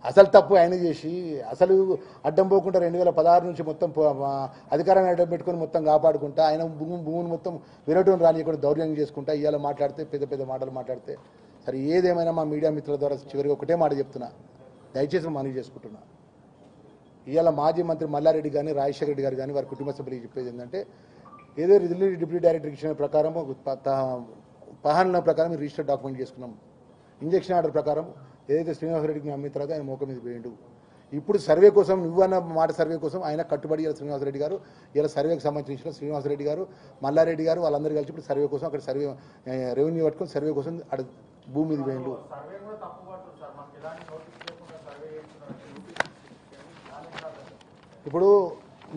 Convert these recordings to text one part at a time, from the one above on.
అసలు తప్పు ఆయన చేసి అసలు అడ్డం పోకుండా 2016 నుంచి మొత్తం అధికారాన్ని అడ్డం పెట్టుకొని మొత్తం కాపాడుకుంటా ఆయన భూమిని మొత్తం వినటం రానియకుండా దౌర్జన్యం చేసుకుంటా ఇవాళ మాట్లాడితే పెద్ద పెద్ద మాటలు మాట్లాడితే సరే ఏదేమైనా మా మీడియా మిత్రుల ద్వారా చివరికి ఒకటే మాట చెప్తున్నా, దయచేసి మనవి చేసుకుంటున్నా. ఇవాళ మాజీ మంత్రి మల్లారెడ్డి కానీ రాజశేఖర రెడ్డి గారు కానీ వారి కుటుంబ సభ్యులకు చెప్పేది ఏంటంటే ఏదో ఢిల్లీ డిప్యూటీ డైరెక్టర్ ఇచ్చిన ప్రకారం పహాన్ల ప్రకారం రిజిస్టర్ డాక్యుమెంట్ చేసుకున్నాం. ఇంజక్షన్ ఆర్డర్ ప్రకారం ఏదైతే శ్రీనివాసరెడ్డికి నమ్మిన తర్వాత ఆయన మోక మీద వేయండు. ఇప్పుడు సర్వే కోసం నువ్వన్న మాట సర్వే కోసం ఆయన కట్టుబడి శ్రీనివాసరెడ్డి గారు ఇలా సర్వేకి సంబంధించిన శ్రీనివాసరెడ్డి గారు మల్లారెడ్డి గారు వాళ్ళందరూ కలిసి ఇప్పుడు సర్వే కోసం అక్కడ సర్వే రెవెన్యూ పట్టుకొని సర్వే కోసం అక్కడ భూమి మీద వేయండు. ఇప్పుడు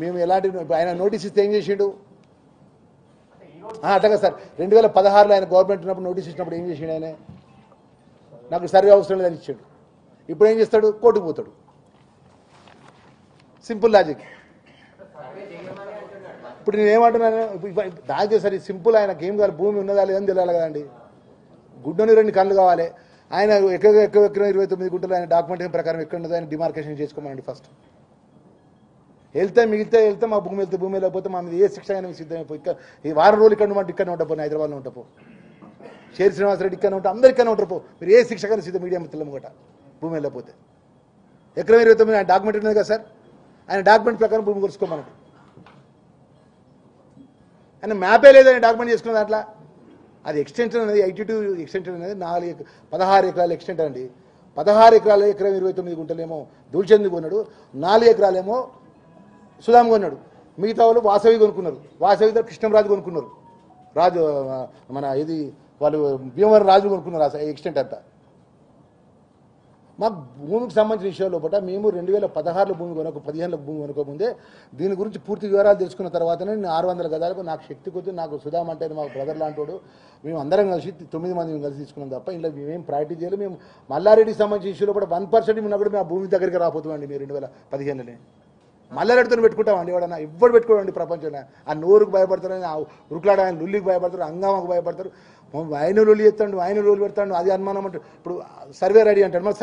మేము ఎలాంటి ఆయన నోటీస్ ఇస్తే ఏం చేసిండు అట్టగా సార్ 2016లో ఆయన గవర్నమెంట్ ఉన్నప్పుడు నోటీస్ ఇచ్చినప్పుడు ఏం చేసిండు ఆయన నాకు సర్వే అవసరం లేదని ఇచ్చాడు. ఇప్పుడు ఏం చేస్తాడు కోర్టుకు పోతాడు. Simple logic. ఇప్పుడు నేను ఏమంటున్నాను దానికి సరే సింపుల్ ఆయనకి ఏం కావాలి భూమి ఉన్నదా లేదని తెలియాలి కదండి. గుడ్డని 2 కళ్ళు కావాలి. ఆయన ఎక్కువ 29 గుంటలు ఆయన డాక్యుమెంటేషన్ ప్రకారం ఎక్కడ ఉన్నదో ఆయన డిమార్కేషన్ చేసుకోమనండి ఫస్ట్. వెళ్తే మా భూమి వెళ్తే భూమి వెళ్ళకపోతే మా మీద ఏ శిక్ష అయినా సిద్ధమైపోయి ఈ వారం రోజులు ఇక్కడ ఉంటే ఇక్కడ ఉంటాపో హైదరాబాద్లో ఉంటాపో షేర్ శ్రీనివాసరెడ్డి ఇక్కడ ఉంటా అందరు ఇక్కడ ఉంటారు పో మీరు ఏ శిక్ష కానీ సిద్ధం మీడియా మిత్రులం కూడా భూమి వెళ్ళకపోతే ఎకరం 29 ఆయన డాక్యుమెంట్ ఉన్నది కదా సార్ ఆయన డాక్యుమెంట్ ప్రకారం భూమి కొలుసుకోమన్నాడు. ఆయన మ్యాపే లేదని డాక్యుమెంట్ చేసుకున్న దాంట్లో అది ఎక్స్టెన్షన్ అనేది 82 ఎక్స్టెన్షన్ అనేది 16 ఎకరాల ఎక్స్టెంట్ అండి. 16 ఎకరాలు ఎకరం 29 గుంటలేమో దూల్చంది కొన్నాడు, 4 ఎకరాలేమో సుధామ్ కొన్నాడు, మిగతా వాళ్ళు వాసవి కొనుక్కున్నారు. వాసవి కృష్ణంరాజు కొనుక్కున్నారు, రాజు మన ఇది వాళ్ళు భీమవరం రాజు కొనుక్కున్నారు ఎక్స్టెంట్ అంతా. మాకు భూమికి సంబంధించిన విషయాల్లో పూట మేము 2016లో భూమి 15లో భూమి కొనుక్కోముందే దీని గురించి పూర్తి వివరాలు తెలుసుకున్న తర్వాతనే నేను 600 గదాలకు నాకు శక్తి కొద్ది నాకు సుధామ్ అంటే మా బ్రదర్ లాంటోడు మేము అందరం కలిసి 9 మంది మేము కలిసి తీసుకున్నాం తప్ప ఇంట్లో మేము ప్రయారిటీ చేయాలి. మేము మల్లారెడ్డికి సంబంధించిన విషయంలో కూడా 1% ఉన్నప్పుడు మేము ఆ భూమి దగ్గరికి రాపోతామండి. మీరు 2015లోనే మల్లారెడ్డితో పెట్టుకుంటామండి. ఎవడన్నా ఎవ్వరు పెట్టుకోండి ప్రపంచంలో. ఆ నోరుకు భయపడతారు, ఆ ఉరుకులాడ ఆయన లుల్లికి భయపడతారు, హంగామాకు భయపడతారు, ఆయన లొల్లి చెప్తాడు, ఆయన లొల్లి పెడతాడు, అది అనుమానం అంటాడు. ఇప్పుడు సర్వే రెడీ అంటాడు, మాకు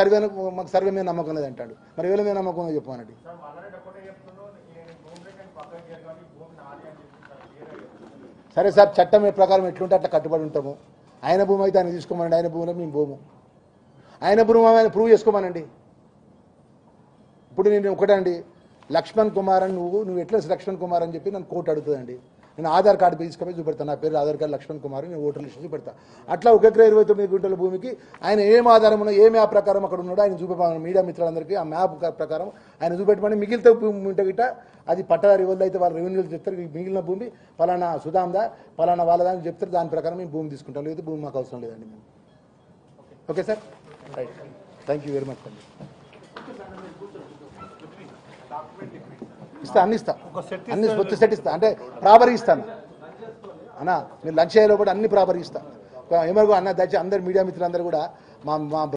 సర్వే మీద నమ్మకం లేదు అంటాడు. మరి ఎవరి మీద నమ్మకం ఉందో చెప్పానండి. సరే సార్ చట్టం ప్రకారం ఎట్లుంటే అట్లా కట్టుబడి ఉంటాము. ఆయన భూమి అయితే ఆయన తీసుకోమనండి, ఆయన భూమిలో మేము భూము ఆయన భూమి ఆయన ప్రూవ్ చేసుకోమనండి. ఇప్పుడు నేను ఒకటే అండి లక్ష్మణ్ కుమార్ అని నువ్వు ఎట్లా లక్ష్మణ్ కుమార్ అని చెప్పి నన్ను కోర్టు అడుగుతుందండి. నేను ఆధార్ కార్డు తీసుకొని చూపెడతాను, నా పేరు ఆధార్ కార్డు లక్ష్మణ్ కుమార్, నేను ఓటర్ లిస్ట్ చూపెడతా. అట్లా 1 ఎకరా 29 గుంటల భూమికి ఆయన ఏం ఆధారం ఉన్నా ఏ మ్యాప్ ప్రకారం అక్కడ ఉన్నాడో ఆయన చూపెట్టాను. మీడియా మిత్రులందరికీ ఆ మ్యాప్ ప్రకారం ఆయన చూపెట్టమని మిగిలితే భూమి ఉంటే గిట్ట అది పట్టదారి వల్ల అయితే వాళ్ళ రెవెన్యూలు చెప్తారు మిగిలిన భూమి పలానా సుధాందా పలానా వాళ్ళదా అని చెప్తారు. దాని ప్రకారం మేము భూమి తీసుకుంటాం, లేకపోతే భూమి మాకు అవసరం లేదండి. మేము okay sir, right, thank you very much అండి. ఇస్తా అన్ని సెట్ ఇస్తా అంటే ప్రాపర్ ఇస్తాను అన్న. మీరు లంచ్ అయ్యేలో కూడా అన్ని ప్రాపర్ ఇస్తా. ఏమో అన్న దయచేసి అందరు మీడియా మిత్రులందరూ కూడా మా